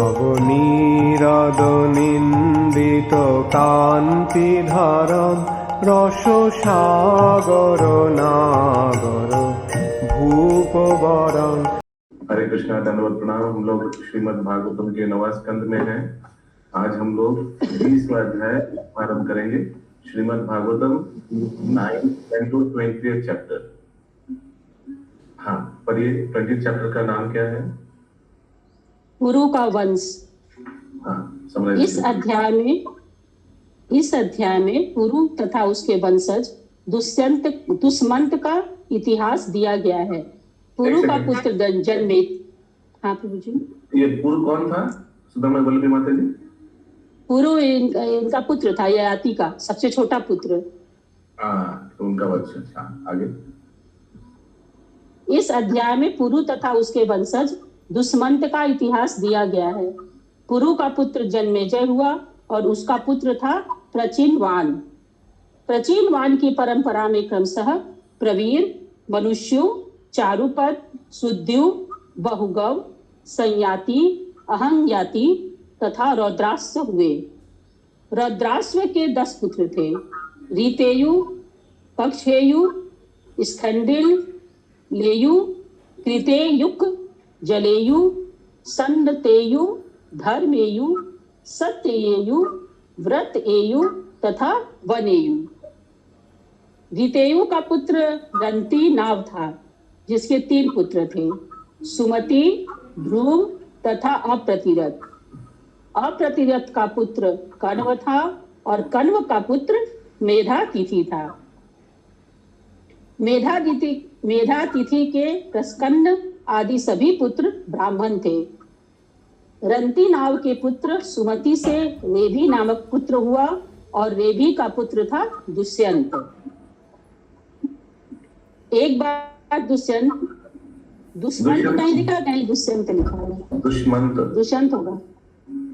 নবনীরদনিন্দিত কান্তিধারম রসসাগর नागर भूपवरम। हरे कृष्णा, धन्यवाद, प्रणाम। हम लोग श्रीमद् भागवतम के 9वां स्कंद में हैं। आज हम लोग 20वां अध्याय आरंभ करेंगे। Shrimad Bhagavatam 9 to 20th chapter. हाँ, पर ये 20th चैप्टर का नाम क्या है? पुरु का वंश। हाँ, समझ। इस अध्याय में पुरु तथा उसके वंशज दुष्मंत का इतिहास दिया गया है। पुरु का पुत्र जन्मे। हाँ प्रभु जी। ये पुरु कौन था? सुदामा वल्लभी माता जी। पुरु इनका पुत्र था, ययाति का सबसे छोटा पुत्र। तो उनका वंश। आगे। इस अध्याय में पुरु तथा उसके वंशज दुष्मंत का इतिहास दिया गया है। पुरु का पुत्र जन्मेजय हुआ और उसका पुत्र था प्रचिनवान। प्रचिनवान की परंपरा में क्रमशः प्रवीर, मनुष्यु, चारुपद, सुद्यु, बहुगव, संयाति, अहंयाति तथा रौद्रास्व हुए। रौद्रास्व के 10 पुत्र थे। रीतेयु, पक्षेयु, स्खंडिल, लेयु, कृतेयुक, जलेयु, सन्नतेयु, धर्मेयु, सत्येयु, व्रतएयु तथा वनेयु। रीतेयु का पुत्र रंती नाव था, जिसके 3 पुत्र थे, सुमति, ध्रुव तथा अप्रतिरथ। अप्रतिरथ का पुत्र कण्व था और कण्व का पुत्र मेधातिथि था। मेधातिथि के प्रस्कंद आदि सभी पुत्र ब्राह्मण थे। रंती नाव के पुत्र सुमति से रेभी नामक पुत्र हुआ और रेभी का पुत्र था दुष्यंत। एक बार दुष्यंत कहीं लिखा, कहीं दुष्यंत लिखा है। दुष्यंत होगा,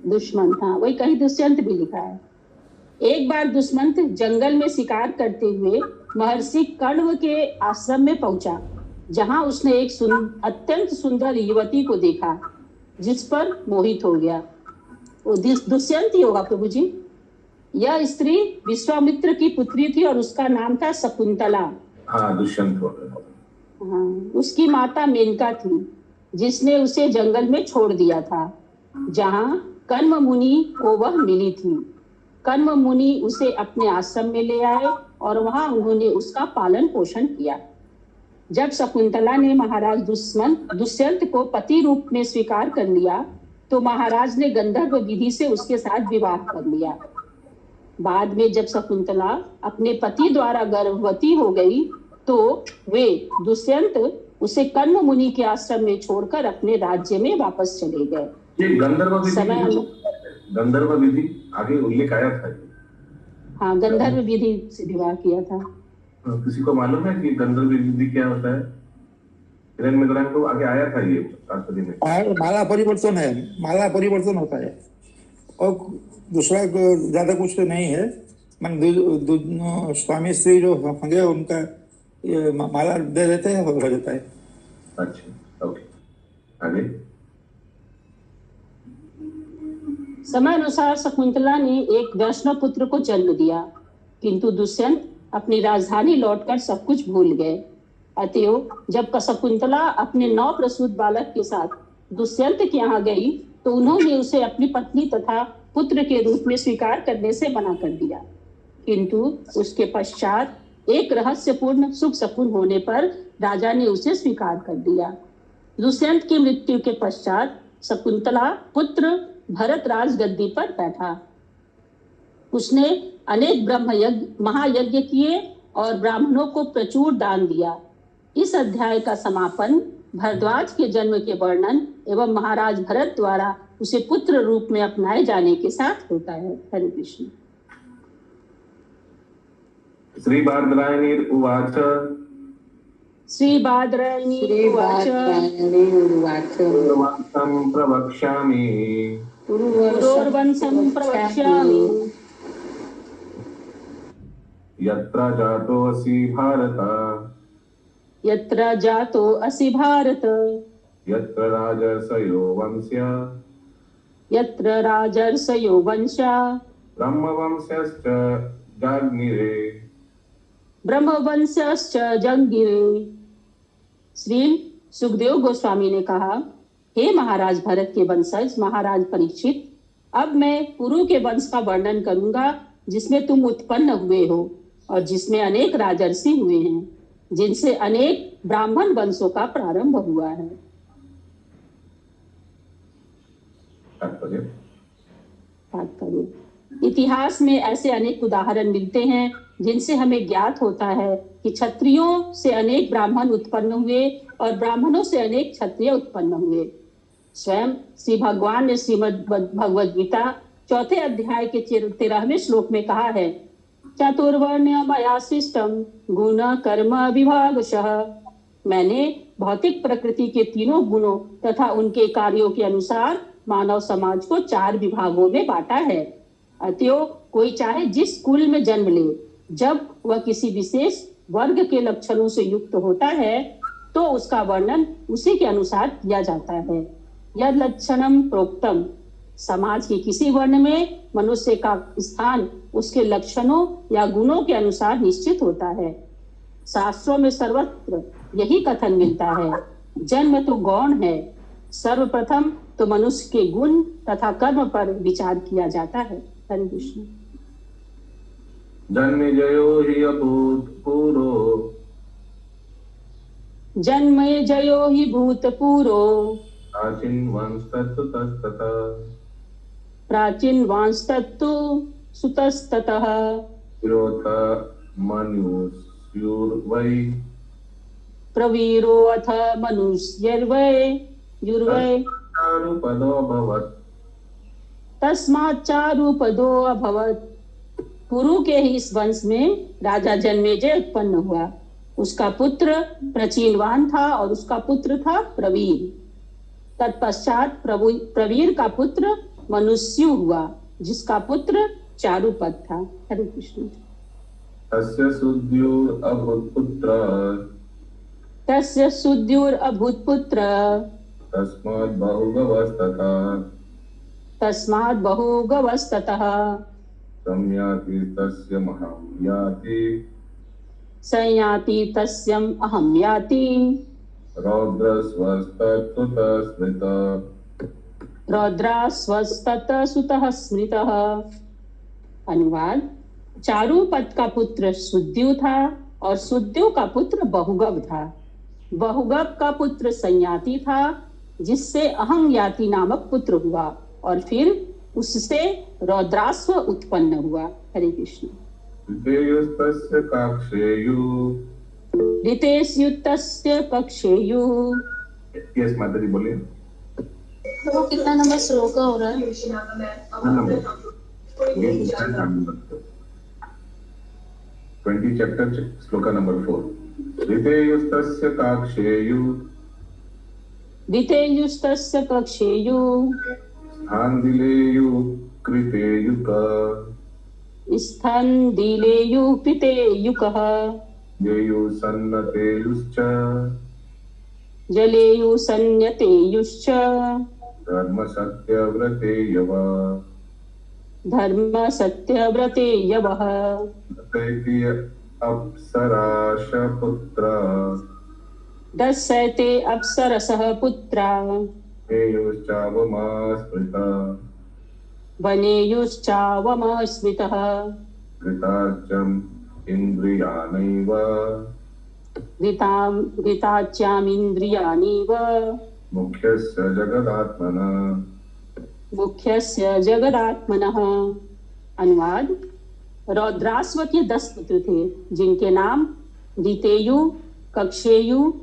दुष्मंत। हाँ, वही कहीं दुष्यंत भी लिखा है। एक बार दुष्मंत जंगल में शिकार करते हुए महर्षि कण्व के आश्रम में पहुंचा, जहां उसने एक अत्यंत सुंदर युवती को देखा, जिस पर मोहित हो गया। वो दुष्यंत ही होगा प्रभु जी। यह स्त्री विश्वामित्र की पुत्री थी और उसका नाम था शकुंतला। हाँ, दुष्यंत होगा। हाँ, उसकी माता मेनका थी, जिसने उसे जंगल में छोड़ दिया था, जहां कण्व मुनि को वह मिली थी। कण्व मुनि उसे अपने आश्रम में ले आए और वहां उन्होंने उसका पालन पोषण किया। जब शकुंतला ने महाराज दुष्यंत को पति रूप में स्वीकार कर लिया, तो महाराज ने गंधर्व विधि से उसके साथ विवाह कर लिया। बाद में जब शकुंतला अपने पति द्वारा गर्भवती हो गई, तो वे दुष्यंत उसे कण्व मुनि के आश्रम में छोड़कर अपने राज्य में वापस चले गए। ये गंधर्व विधि आगे उल्लेख आया था। हाँ, गंधर्व विधि से विवाह किया था। किसी को मालूम है कि गंधर्व विधि क्या होता है? हिरण्य में तो आगे आया था ये तात्पर्य में। माला परिवर्तन है, माला परिवर्तन होता है और दूसरा ज्यादा कुछ तो नहीं है। स्वामी श्री जो होंगे उनका माला दे देते हैं, हो जाता है। अच्छा, ओके, आगे। समय अनुसार शकुंतला ने एक वैष्णव पुत्र को जन्म दिया, किंतु दुष्यंत अपनी राजधानी लौटकर सब कुछ भूल गए। अतएव जब शकुंतला अपने 9 प्रसूत बालक के साथ दुष्यंत के यहाँ गई, तो उन्होंने उसे अपनी पत्नी तथा पुत्र के रूप में स्वीकार करने से मना कर दिया। किंतु उसके पश्चात एक रहस्यपूर्ण शुभ शकुन होने पर राजा ने उसे स्वीकार कर दिया। दुष्यंत की मृत्यु के पश्चात शकुंतला पुत्र भरत राज गद्दी पर बैठा। उसने अनेक महायज्ञ किए और ब्राह्मणों को प्रचुर दान दिया। इस अध्याय का समापन भरद्वाज के जन्म के वर्णन एवं महाराज भरत द्वारा उसे पुत्र रूप में अपनाए जाने के साथ होता है। हरे कृष्ण। श्री बादरायणीर्वाच पुरोर्वंशं प्रवक्ष्यामि यत्र जातोऽसि भारत यत्र जातो असि भारत यत्र राजर्षयो वंश्य यत्र राजर्षयो वंशा ब्रह्मवंशश्च जाग्निरे। ब्रह्मवंशश्च जंगिरे। श्री सुखदेव गोस्वामी ने कहा, हे महाराज भरत के वंशज महाराज परीक्षित, अब मैं पुरु के वंश का वर्णन करूंगा जिसमें तुम उत्पन्न हुए हो और जिसमें अनेक राजर्षि हुए हैं, जिनसे अनेक ब्राह्मण वंशों का प्रारंभ हुआ है। तात्पर्य, इतिहास में ऐसे अनेक उदाहरण मिलते हैं जिनसे हमें ज्ञात होता है कि क्षत्रियों से अनेक ब्राह्मण उत्पन्न हुए और ब्राह्मणों से अनेक क्षत्रिय उत्पन्न हुए। स्वयं श्री भगवान ने श्रीमद् भगवद गीता 4 अध्याय के 13वें श्लोक में कहा है, चतुर्वर्ण्य मया सृष्टम गुण कर्म विभागशः। मैंने भौतिक प्रकृति के 3 गुणों तथा उनके कार्यों के अनुसार मानव समाज को 4 विभागों में बांटा है। अतएव कोई चाहे जिस कुल में जन्म ले, जब वह किसी विशेष वर्ग के लक्षणों से युक्त होता है तो उसका वर्णन उसी के अनुसार किया जाता है। यद लक्षणम प्रोक्तम, समाज के किसी वर्ण में मनुष्य का स्थान उसके लक्षणों या गुणों के अनुसार निश्चित होता है। शास्त्रों में सर्वत्र यही कथन मिलता है, जन्म तो गौण है, सर्वप्रथम तो मनुष्य के गुण तथा कर्म पर विचार किया जाता है। हरे कृष्ण। जन्मेजयो हि अभूतपूर्वो, जन्मेजयो हि भूतपूर्वो, प्राचीन वंशतस्ततः, प्राचीन वंशतस्तु सुतस्ततः, पुरोथ मनुष्युर्वै, प्रवीरो अथ मनुष्यर्वै युर्वै, चारुपदो अभवत्, तस्मात् चारुपदो अभवत्। पुरु के ही इस वंश में राजा जन्मेजय उत्पन्न हुआ। उसका पुत्र प्रचीनवान था और उसका पुत्र था प्रवीर। तत्पश्चात प्रवीर का पुत्र मनुष्यु हुआ, जिसका पुत्र चारुपद था। हरे कृष्ण। तस्य सुद्युर् अभूत्पुत्र, तस्य सुद्युर् अभूत्पुत्र, तस्मात् बहुगवस्ततः, तस्मात् बहुगवस्ततः, संयाति तस्य महं याति, संयाति तस्यम् अहं याति, रौद्रस्वस्ततः स्मृतः, रौद्रास्वस्ततः सुतः स्मृतः। अनुवाद, चारुपद का पुत्र सुद्यु था और सुद्यु का पुत्र बहुगव था। बहुगव का पुत्र संयाति था, जिससे अहं याति नामक पुत्र हुआ और फिर उससे रौद्रास्व उत्पन्न हुआ। हरे कृष्ण। ऋतेयुस्तस्य काक्षेयु, ऋतेयुस्तस्य कक्षेयु। यस माता जी बोलिए। वो कितना नंबर श्लोक हो रहा है? 20 चैप्टर श्लोका नंबर 4। ऋतेयुस्तस्य काक्षेयु, ऋतेयुस्तस्य कक्षेयु, स्थान्दिलेयु कृतेयुक, स्थान्दिलेयु कृतेयुकः, जयु सन्नतेयुश्च, जलेयु सन्यतेयुश्च, धर्म सत्यव्रतेयव, धर्म सत्यव्रतेयवः, दशैति अप्सराश पुत्र, दशैते अप्सरसः पुत्रा, हेयुश्चावमा स्मृतः, वनेयुश्चावमस्मृतः, घृताच्यम् इन्द्रियाणैव, घृताच्यामिन्द्रियाणीव, मुख्यस्य जगदात्मनः, मुख्यस्य जगदात्मनः। अनुवाद, रौद्रास्व के 10 पुत्र थे, जिनके नाम ऋतेयु, कक्षेयु,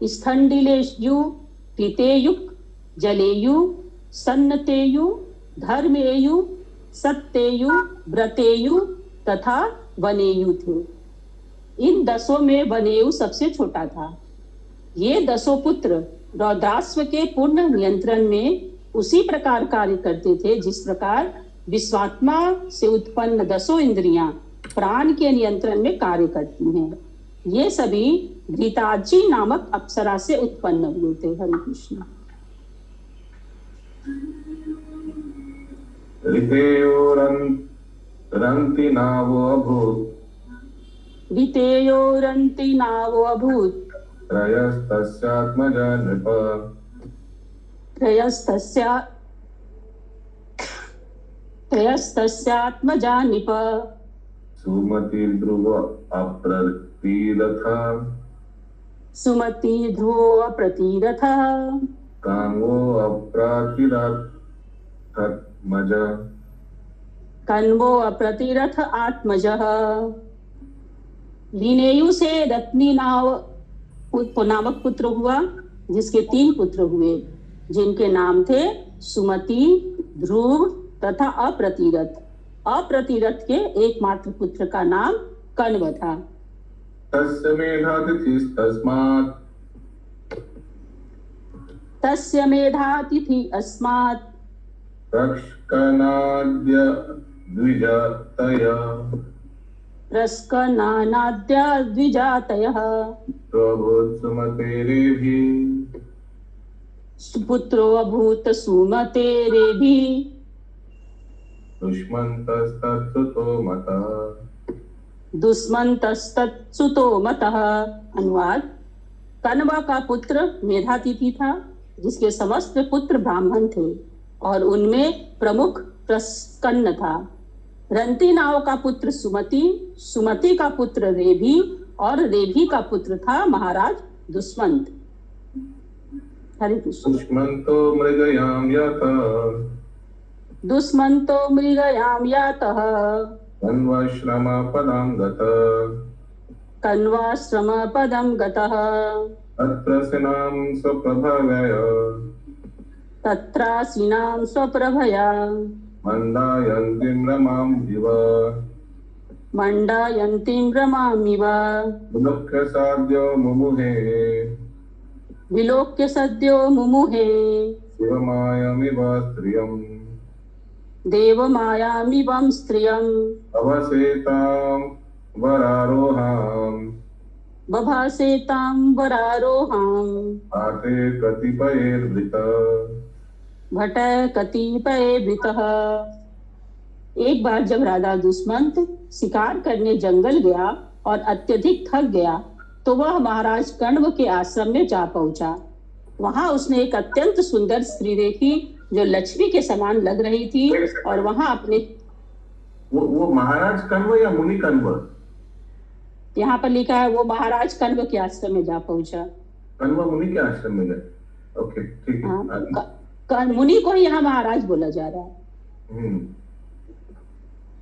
स्थंडिलेयु, कृतेयुक, जलेयु, सन्नतेयु, धर्मेयु, सत्येयु, व्रतेयु तथा वनेयु थे। इन 10 में वनेयु सबसे छोटा था। ये 10 पुत्र रौद्रास्व के पूर्ण नियंत्रण में उसी प्रकार कार्य करते थे जिस प्रकार विश्वात्मा से उत्पन्न 10 इंद्रियां प्राण के नियंत्रण में कार्य करती हैं। ये सभी घृताची नामक अप्सरा से उत्पन्न हुए थे। हरे कृष्ण। रन्ति नावो अभूत् वितेयोरन्ति नावो अभूत् त्रयस्तस्यात्मजा नृप त्रयस्तस्यात्मजा निप सुमतिर्ध्रुव अप्रतिरथा सुमति ध्रुवो अप्रतिरथः कांगो अप्रातिरथमज कन्वो अप्रतिरथ आत्मजः। लीनेयु से रत्नी नामक पुत्र हुआ, जिसके 3 पुत्र हुए, जिनके नाम थे सुमति, ध्रुव तथा अप्रतिरथ। अप्रतिरथ के एकमात्र पुत्र का नाम कण्व था। तस्य मेधातिथि अस्मात् प्रष्कनाद्य द्विजातयः पुत्रो अभूत सुमतेरेभिः दुष्मन्तस्तत्सुतो मतः। अनुवाद: कण्व का पुत्र मेधातिथि था, जिसके समस्त पुत्र ब्राह्मण थे और उनमें प्रमुख प्रस्कन्न था। रंती नाव का पुत्र सुमति, सुमति का पुत्र रेभी और रेभी का पुत्र था महाराज दुष्मंत। हरे कृष्ण। दुष्मंतो मृगयाम यातः कण्वाश्रम पदं गतः तत्रासीनां स्वप्रभया मंडायन्तीं रमामिव विलोक्य सद्यो मुमुहे देवमायामिवं स्त्रियम् बभासेतां वरारोहाम् भट कतिपयेर्वृतः। एक बार जब राजा दुष्मंत शिकार करने जंगल गया और अत्यधिक थक गया, तो वह महाराज कण्व के आश्रम में जा पहुंचा। वहां उसने एक अत्यंत सुंदर स्त्री देखी, जो लक्ष्मी के समान लग रही थी, और वहां अपने वो महाराज कण्व या मुनि कण्व? यहाँ पर लिखा है वो महाराज कण्व के आश्रम में जा पहुंचा। कण्व मुनि के आश्रम में गए। ओके, ठीक है। मुनि को ही यहाँ महाराज बोला जा रहा है।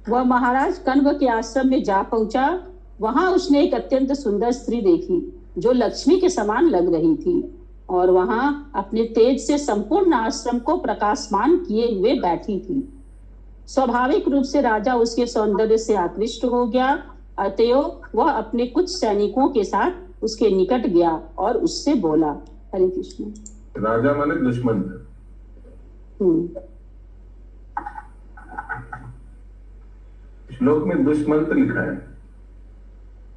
वह महाराज कण्व के आश्रम में जा पहुंचा। वहां उसने एक अत्यंत सुंदर स्त्री देखी, जो लक्ष्मी के समान लग रही थी, और वहां अपने तेज से संपूर्ण आश्रम को प्रकाशमान किए हुए बैठी थी। स्वाभाविक रूप से राजा उसके सौंदर्य से आकृष्ट हो गया। अतएव वह अपने कुछ सैनिकों के साथ उसके निकट गया और उससे बोला। हरे कृष्ण। राजा माने दुष्मंत। श्लोक में दुष्मंत लिखा है,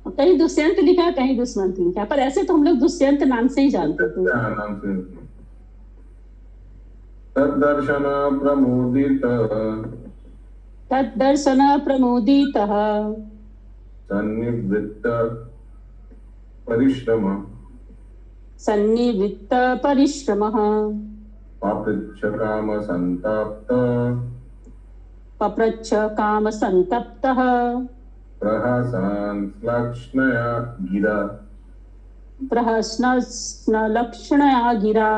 कहीं दुष्यंत लिखा है, कहीं दुष्मंत लिखा है, पर ऐसे तो हम लोग दुष्यंत नाम से ही जानते थे। नाम से। तद्दर्शन प्रमोदितः सन्निवृत्त परिश्रमः पप्रच्छ काम संतप्तः प्रहसनलक्षणया गिरा।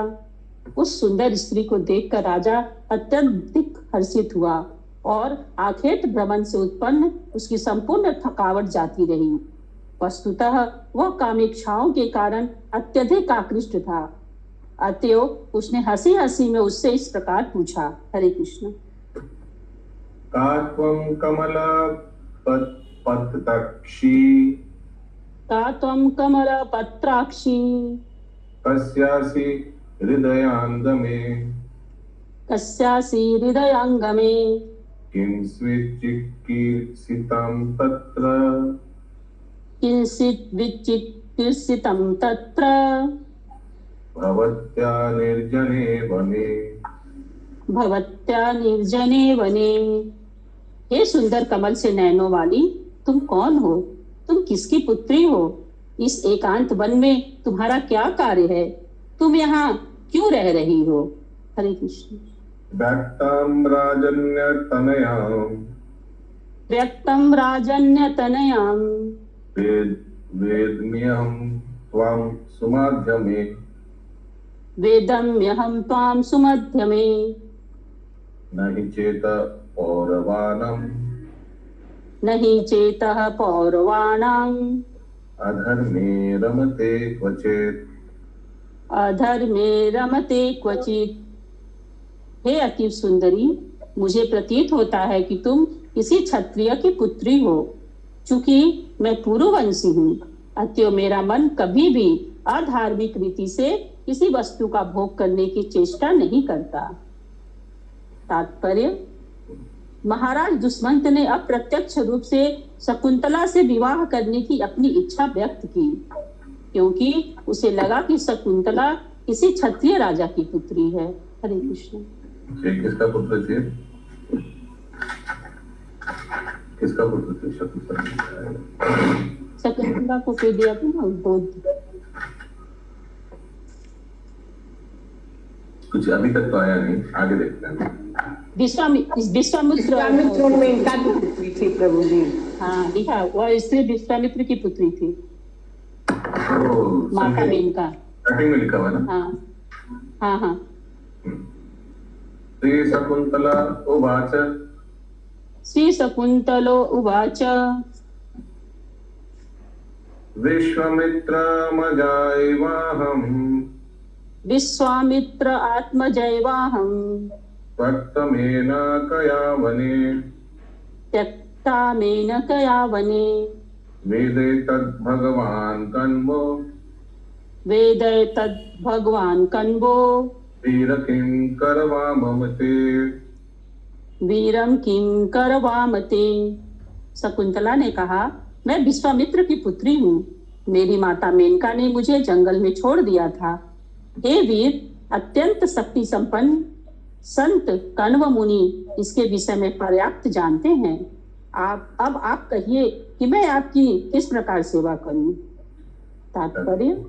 उस सुंदर स्त्री को देखकर राजा अत्यधिक हर्षित हुआ और आखेट भ्रमण से उत्पन्न उसकी संपूर्ण थकावट जाती रही। वस्तुतः वह कामेक्षाओं के कारण अत्यधिक आकृष्ट था। अतएव उसने हंसी हंसी में उससे इस प्रकार पूछा। हरे कृष्ण। कात्वं कमला पत्राक्षी कात्वं कमला पत्राक्षी कस्यासि हृदयाङ्गमे कस्यासि हृदयाङ्गमे किंचित् विचिकीर्षितं तत्र भवत्या निर्जने वने भवत्या निर्जने वने। हे सुंदर कमल से नैनों वाली, तुम कौन हो? तुम किसकी पुत्री हो? इस एकांत वन में तुम्हारा क्या कार्य है? तुम यहाँ क्यों रह रही हो? हरे कृष्ण। व्यक्तं राजन्यतनयां व्यक्तं राजन्यतनयां वेद्म्यहं त्वां सुमाध्यमे वेदम्यहं त्वां सुमध्यमे न हि चेत पौरवाणम् न हि चेतः पौरवाणाम् अधर्मे रमते क्वचित्। अधर्मे रमते क्वचित्। हे अति सुंदरी, मुझे प्रतीत होता है कि तुम किसी क्षत्रिय की पुत्री हो। चूंकि मैं पुरुवंशी हूँ, अतएव मेरा मन कभी भी अधार्मिक रीति से किसी वस्तु का भोग करने की चेष्टा नहीं करता। तात्पर्य, महाराज दुष्मंत ने अप्रत्यक्ष रूप से शकुंतला से विवाह करने की अपनी इच्छा व्यक्त की, क्योंकि उसे लगा कि शकुंतला किसी क्षत्रिय राजा की पुत्री है। हरे कृष्ण। किसका पुत्र थे? किसका पुत्र थे? शकुंतला को कह दिया था ना, बोध। कुछ अभी तक तो आया नहीं, आगे देखते हैं। विश्वामित्र में इनका पुत्री थी प्रभु जी। हाँ लिखा, वह स्त्री विश्वामित्र की पुत्री थी, माता मेनका। स्टार्टिंग में लिखा हुआ ना? हाँ हाँ। श्री शकुंतला उवाच श्री शकुंतलो उवाच विश्वामित्र आत्मजैवाहम् त्यक्ता मेनकया वने वेदैतद्भगवान् कण्वो वीरम किं करवामते। शकुंतला ने कहा, मैं विश्वामित्र की पुत्री हूँ। मेरी माता मेनका ने मुझे जंगल में छोड़ दिया था। हे वीर, अत्यंत शक्ति संपन्न संत कण्व मुनि इसके विषय में पर्याप्त जानते हैं। आप कहिए कि मैं आपकी किस प्रकार सेवा करूं। तात्पर्य,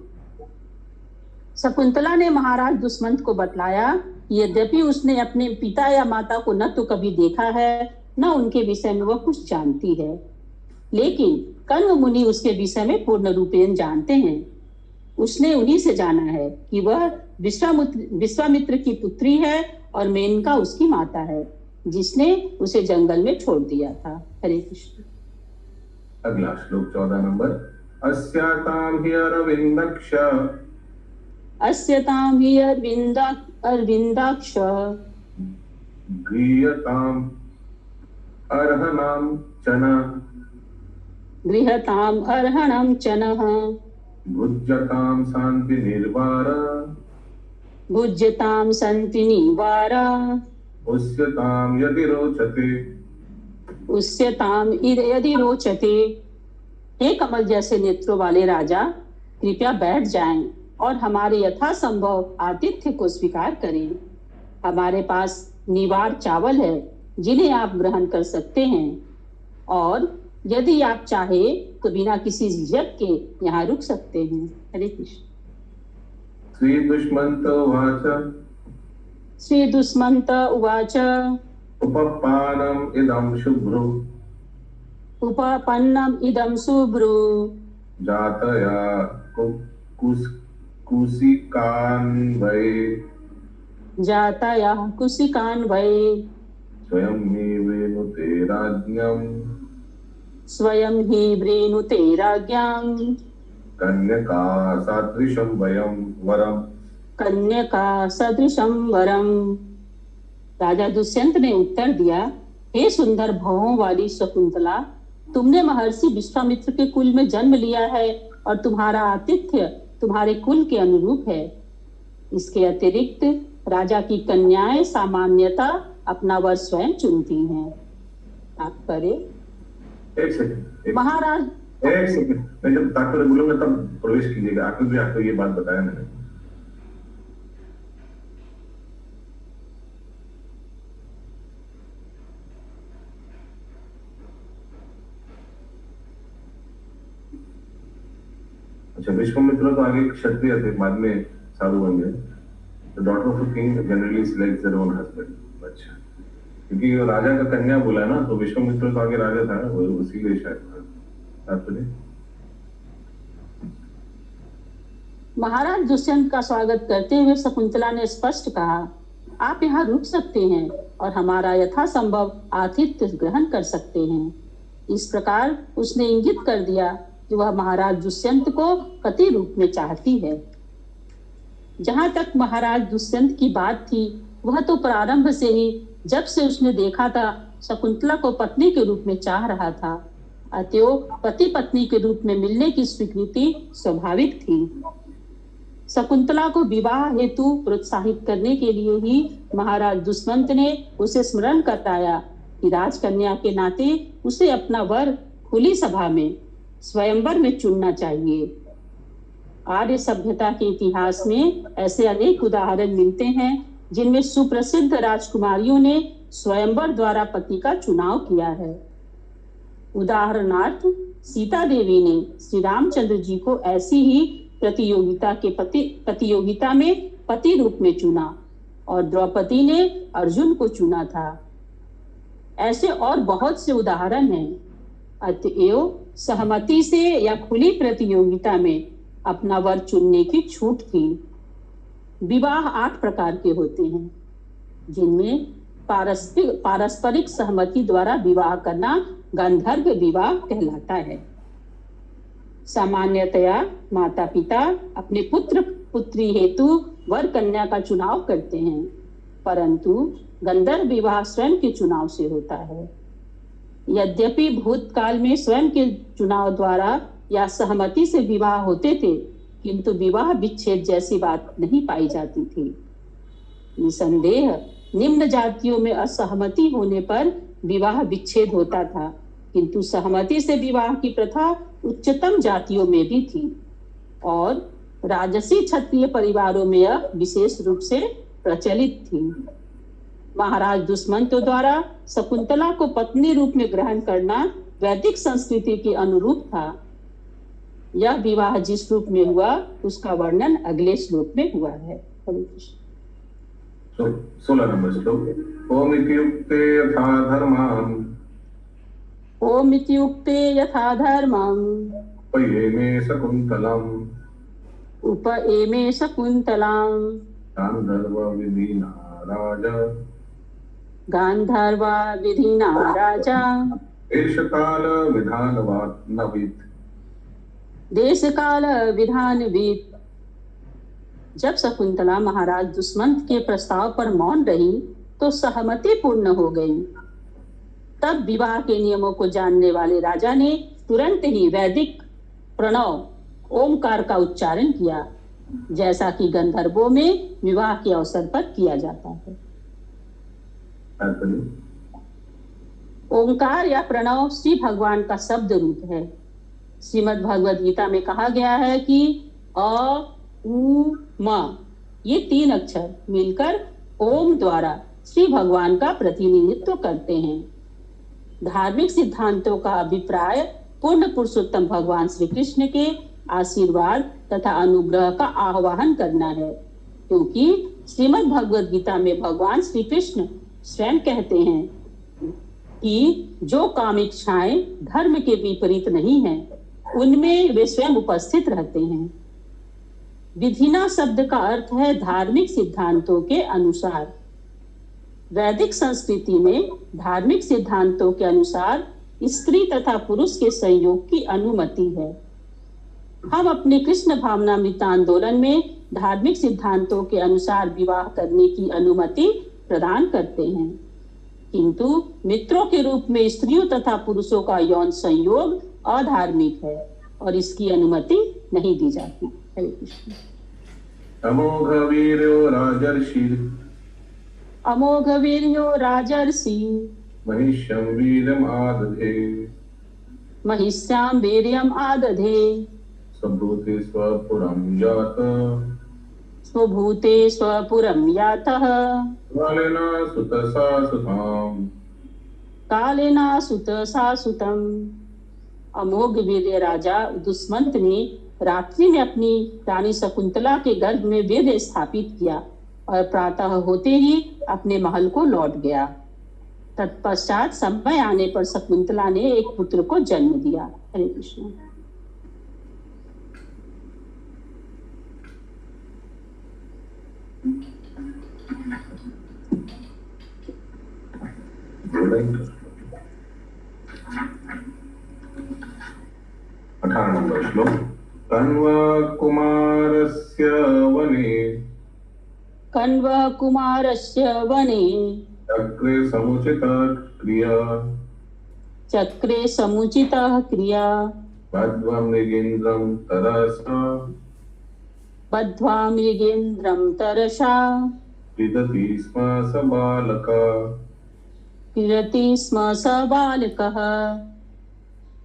शकुंतला ने महाराज दुष्मंत को बतलाया, यद्यपि उसने अपने पिता या माता को न तो कभी देखा है, न उनके विषय में वह कुछ जानती है, लेकिन कण्व मुनि उसके विषय में पूर्ण रूपेण जानते हैं। उसने उन्हीं से जाना है कि वह विश्वामित्र की पुत्री है और मेनका उसकी माता है, जिसने उसे जंगल में छोड़ दिया था। हरे कृष्ण। अगला श्लोक 14 नंबर। अस्यातां हि अरविंदाक्ष गृह्यताम् अर्हणं चनः भुज्यतां शान्ति निर्वारा उस्यतां यदि रोचते। हे कमल जैसे नेत्रों वाले राजा, कृपया बैठ जाएं और हमारे यथासंभव आतिथ्य को स्वीकार करें। हमारे पास निवार चावल है जिन्हें आप ग्रहण कर सकते हैं, और यदि आप चाहे तो बिना किसी झिझक के यहाँ रुक सकते हैं। हरे कृष्ण। श्री दुष्मंत उवाच उपपन्नम इदं शुभ्रू जातया कुसिकान्वये स्वयं हि वृणुते राज्ञाम् कन्यका सदृशं वरम। राजा दुष्यंत ने उत्तर दिया, हे सुंदर भवों वाली शकुंतला, तुमने महर्षि विश्वामित्र के कुल में जन्म लिया है और तुम्हारा आतिथ्य तुम्हारे कुल के अनुरूप है। इसके अतिरिक्त राजा की कन्याएं सामान्यतः अपना वर स्वयं चुनती हैं। तात्पर्य, एक सेकंड महाराज मैं जब तात्पर्य बोलूंगा तब प्रवेश कीजिएगा। आपको ये बात बताया मैंने। अच्छा, विश्वामित्र तो आगे क्षत्रिय थे, बाद में साधु बन गए। The daughter of a king generally selects their own husband. अच्छा, क्योंकि राजा का कन्या बोला ना, तो विश्वामित्र तो आगे राजा था, वो उसी लिए शायद तात्पर्य। महाराज दुष्यंत का स्वागत करते हुए शकुंतला ने स्पष्ट कहा, आप यहाँ रुक सकते हैं और हमारा यथासंभव आतिथ्य ग्रहण कर सकते हैं। इस प्रकार उसने इंगित कर दिया कि वह महाराज दुष्यंत को पति रूप में चाहती है। जहां तक महाराज दुष्यंत की बात थी, वह तो प्रारंभ से ही जब से उसने देखा था शकुंतला को पत्नी के रूप में चाह रहा था, अतएव पति पत्नी के रूप में मिलने की स्वीकृति स्वाभाविक थी। शकुंतला को विवाह हेतु प्रोत्साहित करने के लिए ही महाराज दुष्यंत ने उसे स्मरण कराया कि राजकन्या के नाते उसे अपना वर खुली सभा में स्वयंवर में चुनना चाहिए। आर्य सभ्यता के इतिहास में ऐसे अनेक उदाहरण मिलते हैं जिनमें सुप्रसिद्ध राजकुमारियों ने स्वयंवर द्वारा पति का चुनाव किया है। उदाहरणार्थ सीता देवी ने श्री रामचंद्र जी को ऐसी ही प्रतियोगिता में पति रूप में चुना और द्रौपदी ने अर्जुन को चुना था। ऐसे और बहुत से उदाहरण हैं। अतएव सहमति से या खुली प्रतियोगिता में अपना वर चुनने की छूट थी। विवाह 8 प्रकार के होते हैं, जिनमें पारस्परिक सहमति द्वारा विवाह करना गांधर्व विवाह कहलाता है। सामान्यतया माता पिता अपने पुत्र पुत्री हेतु वर कन्या का चुनाव करते हैं, परंतु गंधर्व विवाह स्वयं के चुनाव से होता है। यद्यपि भूतकाल में स्वयं के चुनाव द्वारा या सहमति से विवाह होते थे, किंतु विवाह विच्छेद जैसी बात नहीं पाई जाती थी। निसंदेह निम्न जातियों में असहमति होने पर विवाह विच्छेद होता था, किंतु सहमति से विवाह की प्रथा उच्चतम जातियों में भी थी और राजसी क्षत्रिय परिवारों में यह विशेष रूप से प्रचलित थी। महाराज दुष्यंत द्वारा शकुंतला को पत्नी रूप में ग्रहण करना वैदिक संस्कृति के अनुरूप था। यह विवाह जिस रूप में हुआ उसका वर्णन अगले श्लोक में हुआ है। हरे कृष्ण। 16 नंबर श्लोक। ओम इत्युक्ते यथा धर्मं ओम इत्युक्ते यथा धर्मं उपयेमे शकुन्तलम् उपएमे शकुन्तलां गान्धर्व विधिना राजा गांधर्वा विधिना राजा देशकाल विधानवानवित् देशकाल विधानवित्। जब शकुंतला महाराज दुष्यंत के प्रस्ताव पर मौन रही तो सहमति पूर्ण हो गई। तब विवाह के नियमों को जानने वाले राजा ने तुरंत ही वैदिक प्रणव ओमकार का उच्चारण किया, जैसा कि गंधर्वों में विवाह के अवसर पर किया जाता है। ओंकार या प्रणव श्री भगवान का शब्द रूप है। श्रीमद् भगवद गीता में कहा गया है कि अ उ म ये 3 अक्षर मिलकर ओम द्वारा श्री भगवान का प्रतिनिधित्व करते हैं। धार्मिक सिद्धांतों का अभिप्राय पूर्ण पुरुषोत्तम भगवान श्री कृष्ण के आशीर्वाद तथा अनुग्रह का आह्वान करना है, क्योंकि श्रीमद् भगवद गीता में भगवान श्री कृष्ण स्वयं कहते हैं कि जो काम इच्छाएं धर्म के विपरीत नहीं है, उनमें वे स्वयं उपस्थित रहते हैं। विधिना शब्द का अर्थ है धार्मिक सिद्धांतों के अनुसार। वैदिक संस्कृति में धार्मिक सिद्धांतों के अनुसार स्त्री तथा पुरुष के संयोग की अनुमति है। हम अपने कृष्ण भावनामृत आंदोलन में धार्मिक सिद्धांतों के अनुसार विवाह करने की अनुमति प्रदान करते हैं, किंतु मित्रों के रूप में स्त्रियों तथा पुरुषों का यौन संयोग अधार्मिक है और इसकी अनुमति नहीं दी जाती। हरे कृष्ण। अमोघ वीर्यो राजर्षि अमोघ वीर्यो राजर्षि महिष्यं वीर्यम् आदधे महिष्यां वीर्यम् आदधे स्वभूते स्वपुरं जात स्वभूते स्वपुरं यातः कालेना सुतसा सुताम् कालेना सुतसा सुतम्। अमोघ वीर्य राजा दुष्यंत ने रात्रि में अपनी रानी शकुंतला के गर्भ में वीर्य स्थापित किया और प्रातः होते ही अपने महल को लौट गया। तत्पश्चात समय आने पर शकुंतला ने एक पुत्र को जन्म दिया। हरे कृष्ण। श्लोक कण्व कुमारस्य वने चक्रे समुचितः क्रिया बद्ध्वा मृगेन्द्रं तरसा क्रीडति स्म स बालकः।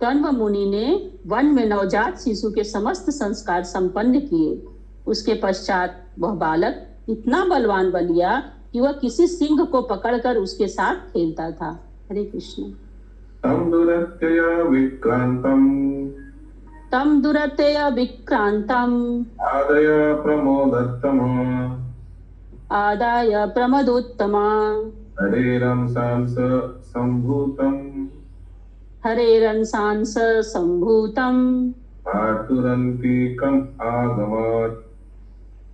कण्व मुनि ने वन में नवजात शिशु के समस्त संस्कार संपन्न किए। उसके पश्चात वह बालक इतना बलवान बन गया कि वह किसी सिंह को पकड़कर उसके साथ खेलता था। हरे कृष्ण। तम दुरतय विक्रांतम आदाय प्रमदोत्तमा हरेरंसांस संभूतम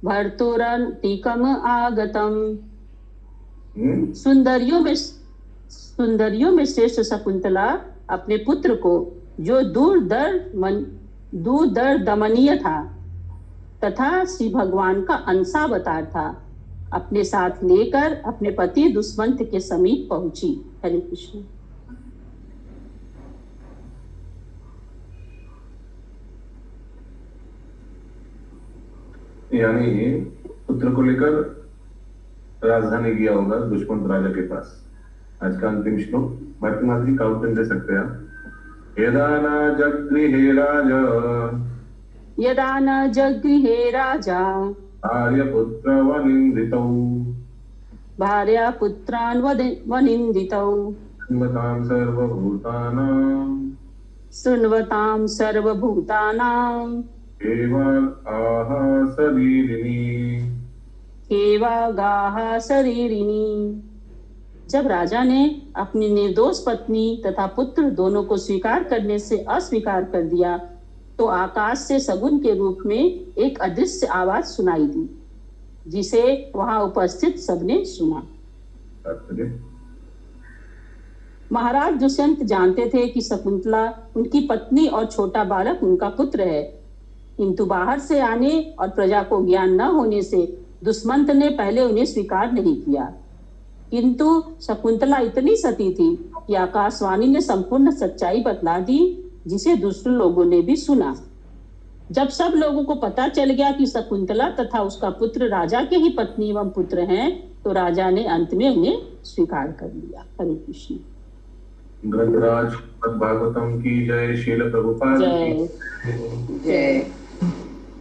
भर्तुरंतिकम आगतम। सुंदरियों में श्रेष्ठ शकुंतला अपने पुत्र को, जो दूरदर दमनीय था तथा श्री भगवान का अंशावतार था, अपने साथ लेकर अपने पति दुष्मंत के समीप पहुंची। हरे कृष्ण। यानी पुत्र को लेकर राजधानी गया होगा दुष्मंत राजा के पास। आज का अंतिम श्लोक वर्तमान जी काउंटन दे सकते हैं आप। यदा न जगृहे राजा भार्या पुत्रान् वनिन्दितौ शृण्वतां सर्वभूतानां केवागाः शरीरिणी। जब राजा ने अपनी निर्दोष पत्नी तथा पुत्र दोनों को स्वीकार करने से अस्वीकार कर दिया, तो आकाश से सगुन के रूप में एक अदृश्य आवाज सुनाई दी, जिसे वहां उपस्थित सबने सुना। महाराज दुष्यंत जानते थे कि शकुंतला उनकी पत्नी और छोटा बालक उनका पुत्र है, किंतु बाहर से आने और प्रजा को ज्ञान न होने से दुष्मंत ने पहले उन्हें स्वीकार नहीं किया। किंतु शकुंतला इतनी सती थी कि आकाशवाणी ने संपूर्ण सच्चाई बतला दी, जिसे दूसरे लोगों ने भी सुना। जब सब लोगों को पता चल गया कि शकुंतला तथा उसका पुत्र राजा के ही पत्नी एवं पुत्र हैं, तो राजा ने अंत में उन्हें स्वीकार कर लिया। हरे कृष्ण। ग्रंथराज भागवतम की जय। श्रील प्रभुपाद जय जय।